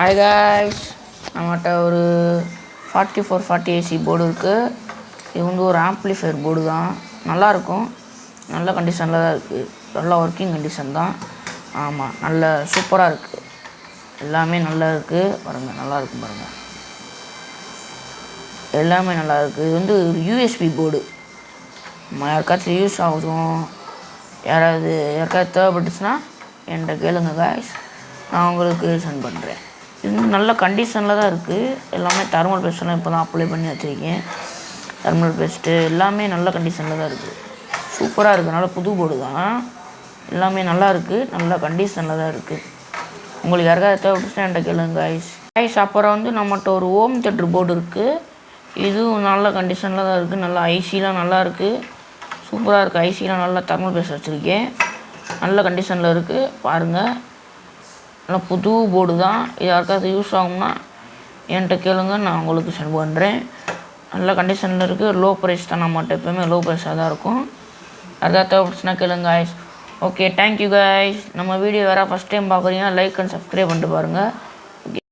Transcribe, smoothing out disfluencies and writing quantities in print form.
Hi guys, நம்மகிட்ட ஒரு 4440 AC board இருக்குது. இது வந்து ஒரு ஆம்ப்ளிஃபையர் போர்டு தான். நல்லாயிருக்கும், நல்ல கண்டிஷனில் தான் இருக்குது, நல்ல ஒர்க்கிங் கண்டிஷன் தான். ஆமாம், நல்ல சூப்பராக இருக்குது, எல்லாமே நல்லா இருக்குது. பாருங்கள், நல்லா இருக்கும் பாருங்கள், எல்லாமே நல்லா இருக்குது. இது வந்து ஒரு யூஎஸ்பி போர்டு. நம்ம யாருக்காச்சும் யூஸ் ஆகும், யாருக்காவது தேவைப்பட்டுச்சுன்னா என்கிட்ட கேளுங்க காய்ஸ், நான் உங்களுக்கு சென்ட் பண்ணுறேன். இது நல்ல கண்டிஷனில் தான் இருக்குது. எல்லாமே தெர்மல் பேஸ்ட்லாம் இப்போ தான் அப்ளை பண்ணி வச்சுருக்கேன். தெர்மல் பேஸ்ட்டு எல்லாமே நல்ல கண்டிஷனில் தான் இருக்குது, சூப்பராக இருக்குது. நல்ல புது போர்டு தான், எல்லாமே நல்லா இருக்குது, நல்ல கண்டிஷனில் தான் இருக்குது. உங்களுக்கு யாருக்காவது தேவைப்பட்டுச்சுன்னா என்கிட்ட கேளுங்க காய்ஸ். அப்புறம் வந்து நம்மகிட்ட ஒரு ஹோம் தியேட்டர் போர்டு இருக்குது. இதுவும் நல்ல கண்டிஷனில் தான் இருக்குது, நல்லா ஐசிலாம் நல்லா இருக்குது, சூப்பராக இருக்குது. ஐசிலாம் நல்லா தெர்மல் பேஸ்ட் வச்சுருக்கேன், நல்ல கண்டிஷனில் இருக்குது. பாருங்கள், நல்லா புது போர்டு தான். இது யாருக்காவது யூஸ் ஆகும்னா என்கிட்ட கேளுங்க, நான் உங்களுக்கு சென்ட் பண்ணுறேன். நல்ல கண்டிஷனில் இருக்குது, லோ ப்ரைஸ் தான். நம்மகிட்ட எப்போயுமே லோ ப்ரைஸாக தான் இருக்கும். யாருக்காவது தேவைப்பட்டுச்சுன்னா கேளுங்க காய்ஸ். Okay, thank you guys. நம்ம வீடியோ வேறு ஃபஸ்ட் டைம் பார்க்குறீங்கன்னா லைக் அண்ட் சப்ஸ்கிரைப் பண்ணிட்டு பாருங்கள்.